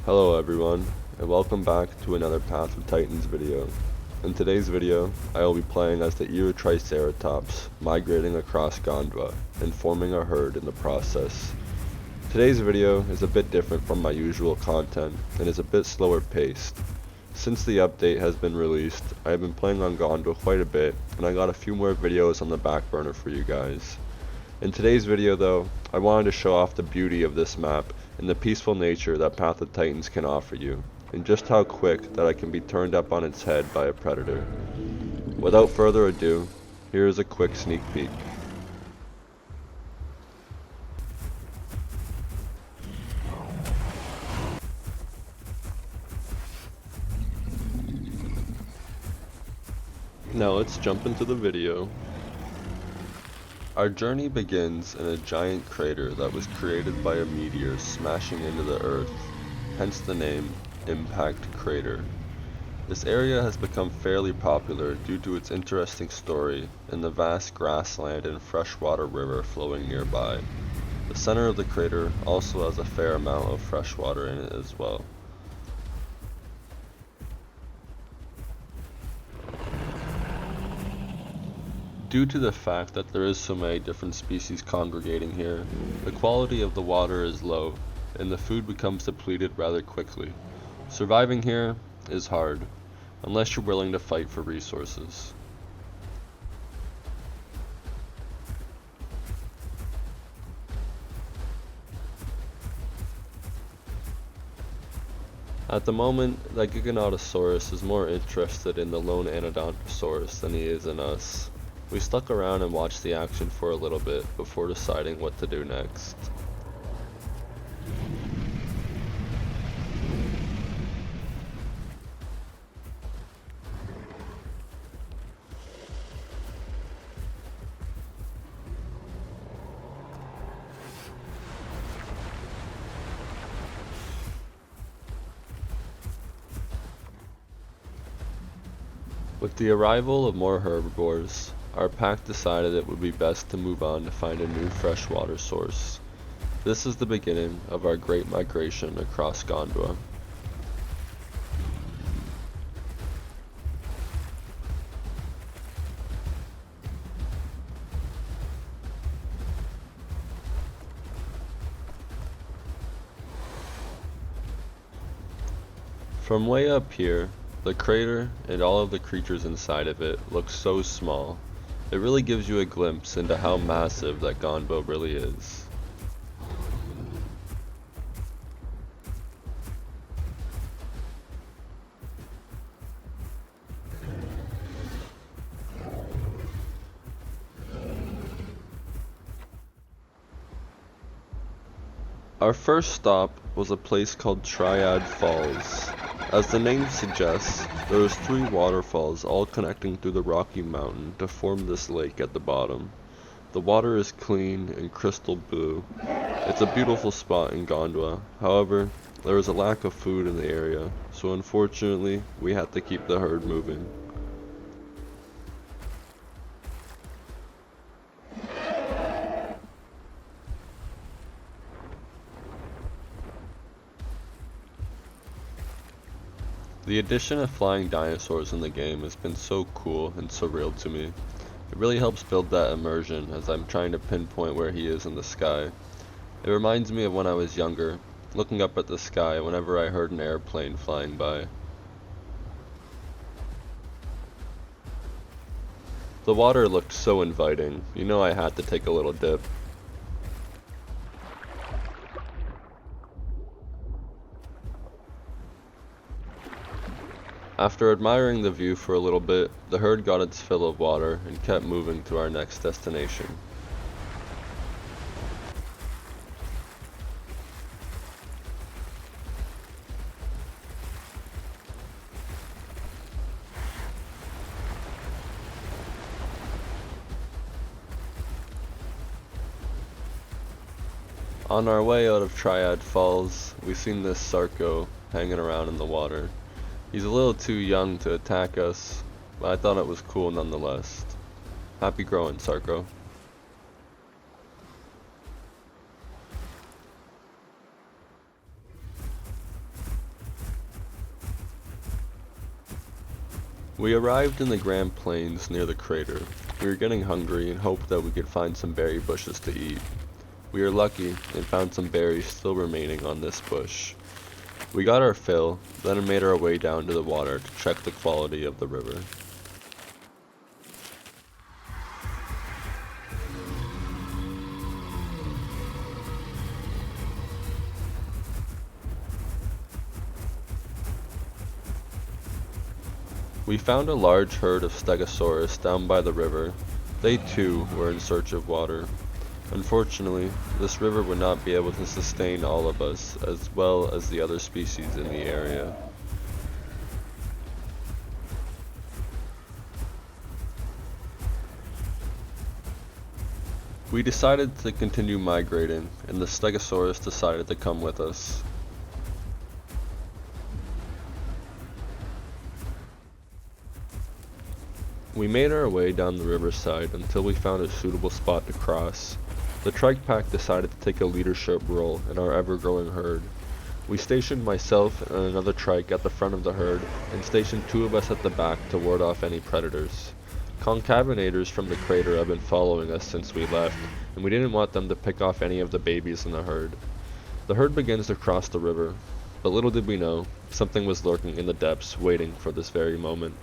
Hello everyone, and welcome back to another Path of Titans video. In today's video, I will be playing as the EOTRICERATOPS, migrating across Gondwa, and forming a herd in the process. Today's video is a bit different from my usual content, and is a bit slower paced. Since the update has been released, I have been playing on Gondwa quite a bit, and I got a few more videos on the back burner for you guys. In today's video though, I wanted to show off the beauty of this map and the peaceful nature that Path of Titans can offer you, and just how quick that I can be turned up on its head by a predator. Without further ado, here is a quick sneak peek. Now let's jump into the video. Our journey begins in a giant crater that was created by a meteor smashing into the earth, hence the name Impact Crater. This area has become fairly popular due to its interesting story and the vast grassland and freshwater river flowing nearby. The center of the crater also has a fair amount of fresh water in it as well. Due to the fact that there is so many different species congregating here, the quality of the water is low, and the food becomes depleted rather quickly. Surviving here is hard, unless you're willing to fight for resources. At the moment, the Giganotosaurus is more interested in the lone Anodontosaurus than he is in us. We stuck around and watched the action for a little bit before deciding what to do next. With the arrival of more herbivores, our pack decided it would be best to move on to find a new freshwater source. This is the beginning of our great migration across Gondwa. From way up here, the crater and all of the creatures inside of it look so small. It really gives you a glimpse into how massive that Gondwa really is. Our first stop was a place called Triad Falls. As the name suggests, there is 3 waterfalls all connecting through the rocky mountain to form this lake at the bottom. The water is clean and crystal blue. It's a beautiful spot in Gondwa. However, there is a lack of food in the area, so unfortunately, we had to keep the herd moving. The addition of flying dinosaurs in the game has been so cool and surreal to me. It really helps build that immersion as I'm trying to pinpoint where he is in the sky. It reminds me of when I was younger, looking up at the sky whenever I heard an airplane flying by. The water looked so inviting, you know I had to take a little dip. After admiring the view for a little bit, the herd got its fill of water and kept moving to our next destination. On our way out of Triad Falls, we seen this Sarco hanging around in the water. He's a little too young to attack us, but I thought it was cool nonetheless. Happy growing, Sarco. We arrived in the Grand Plains near the crater. We were getting hungry and hoped that we could find some berry bushes to eat. We were lucky and found some berries still remaining on this bush. We got our fill, then made our way down to the water to check the quality of the river. We found a large herd of Stegosaurus down by the river. They too were in search of water. Unfortunately, this river would not be able to sustain all of us, as well as the other species in the area. We decided to continue migrating, and the Stegosaurus decided to come with us. We made our way down the riverside until we found a suitable spot to cross. The trike pack decided to take a leadership role in our ever-growing herd. We stationed myself and another trike at the front of the herd, and stationed 2 of us at the back to ward off any predators. Concatenators from the crater have been following us since we left, and we didn't want them to pick off any of the babies in the herd. The herd begins to cross the river, but little did we know, something was lurking in the depths waiting for this very moment.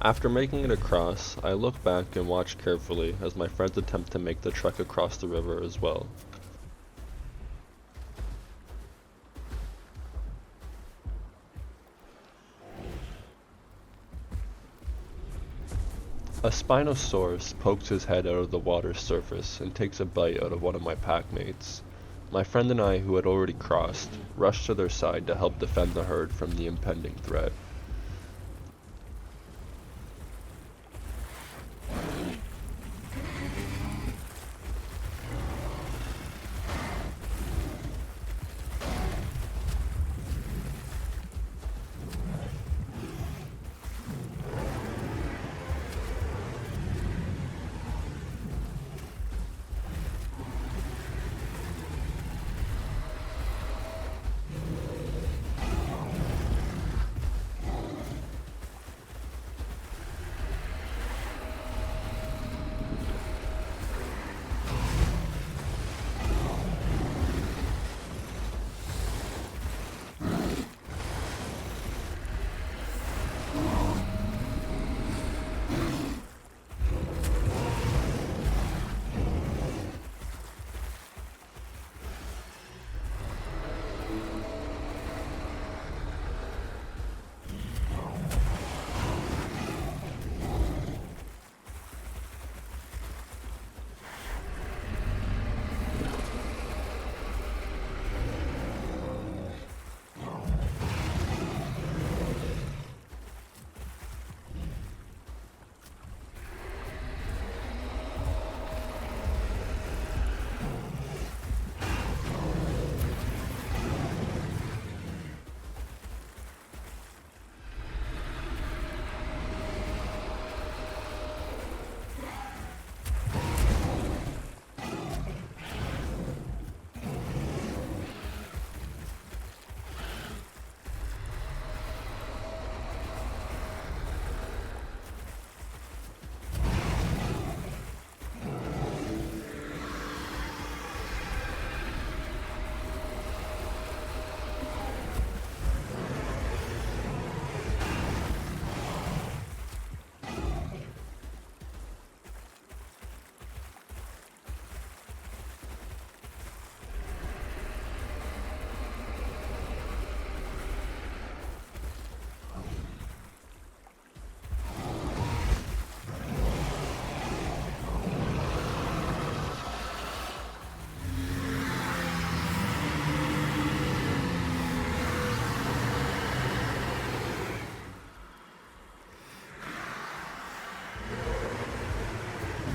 After making it across, I look back and watch carefully as my friends attempt to make the trek across the river as well. A Spinosaurus pokes his head out of the water's surface and takes a bite out of one of my packmates. My friend and I, who had already crossed, rushed to their side to help defend the herd from the impending threat.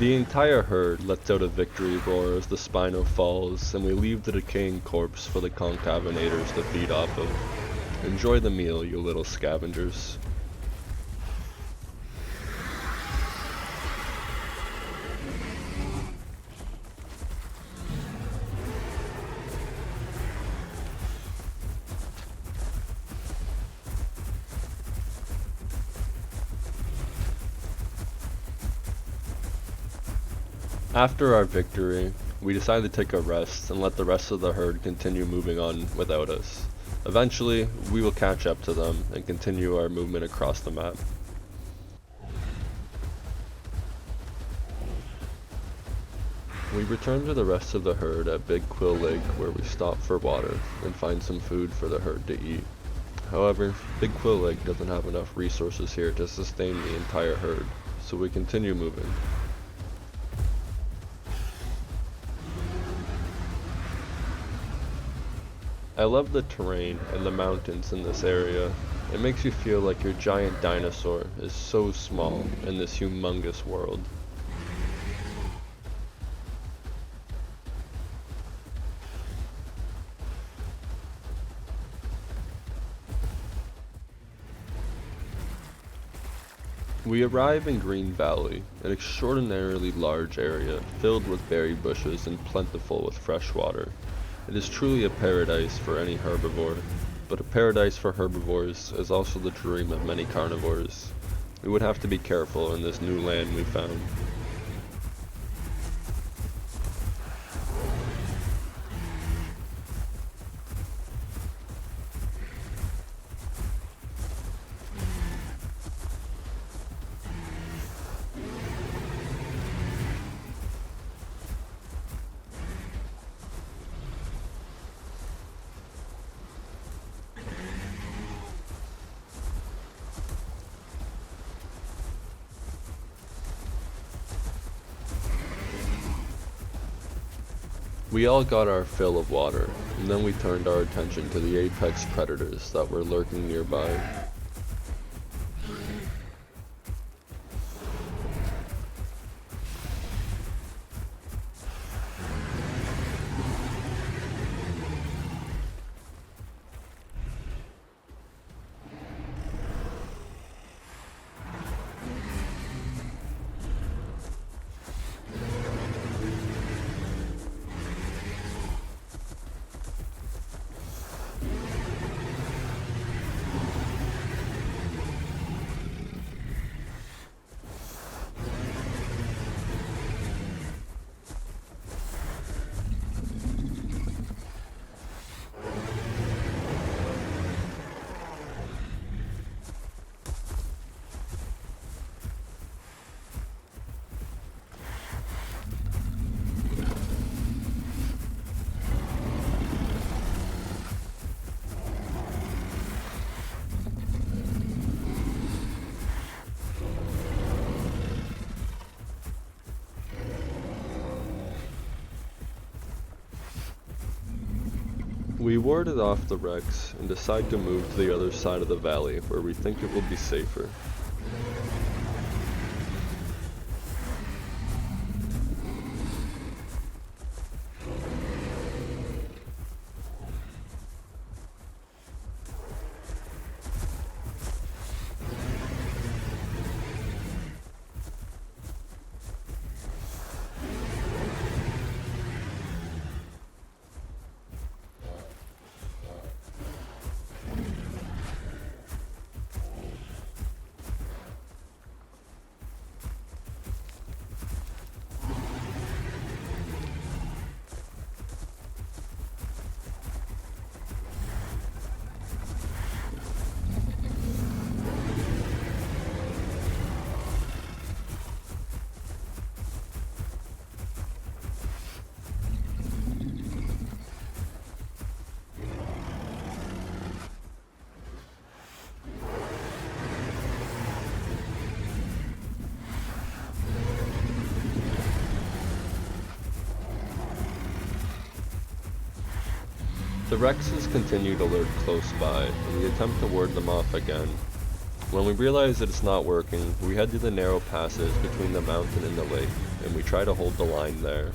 The entire herd lets out a victory roar as the Spino falls, and we leave the decaying corpse for the concavenators to feed off of. Enjoy the meal, you little scavengers. After our victory, we decide to take a rest and let the rest of the herd continue moving on without us. Eventually, we will catch up to them and continue our movement across the map. We return to the rest of the herd at Big Quill Lake, where we stop for water and find some food for the herd to eat. However, Big Quill Lake doesn't have enough resources here to sustain the entire herd, so we continue moving. I love the terrain and the mountains in this area. It makes you feel like your giant dinosaur is so small in this humongous world. We arrive in Green Valley, an extraordinarily large area filled with berry bushes and plentiful with fresh water. It is truly a paradise for any herbivore, but a paradise for herbivores is also the dream of many carnivores. We would have to be careful in this new land we found. We all got our fill of water, and then we turned our attention to the apex predators that were lurking nearby. We warded off the wrecks and decide to move to the other side of the valley where we think it will be safer. The Rexes continue to lurk close by, and we attempt to ward them off again. When we realize that it's not working, we head to the narrow passes between the mountain and the lake, and we try to hold the line there.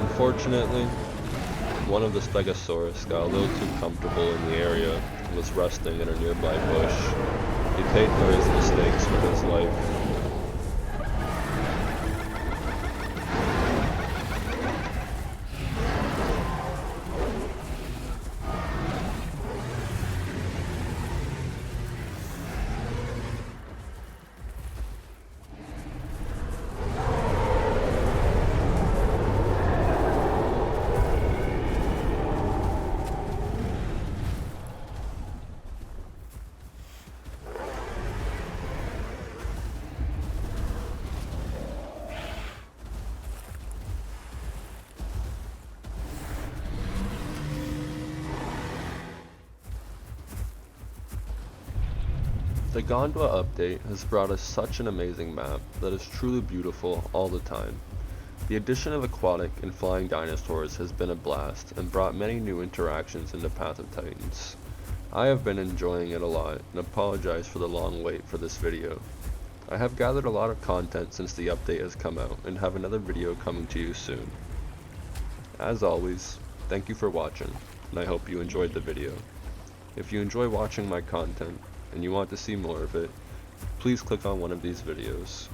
Unfortunately, one of the Stegosaurus got a little too comfortable in the area and was resting in a nearby bush. He paid for his mistakes with his life. The Gondwa update has brought us such an amazing map that is truly beautiful all the time. The addition of aquatic and flying dinosaurs has been a blast and brought many new interactions into Path of Titans. I have been enjoying it a lot and apologize for the long wait for this video. I have gathered a lot of content since the update has come out and have another video coming to you soon. As always, thank you for watching, and I hope you enjoyed the video. If you enjoy watching my content, and you want to see more of it, please click on one of these videos.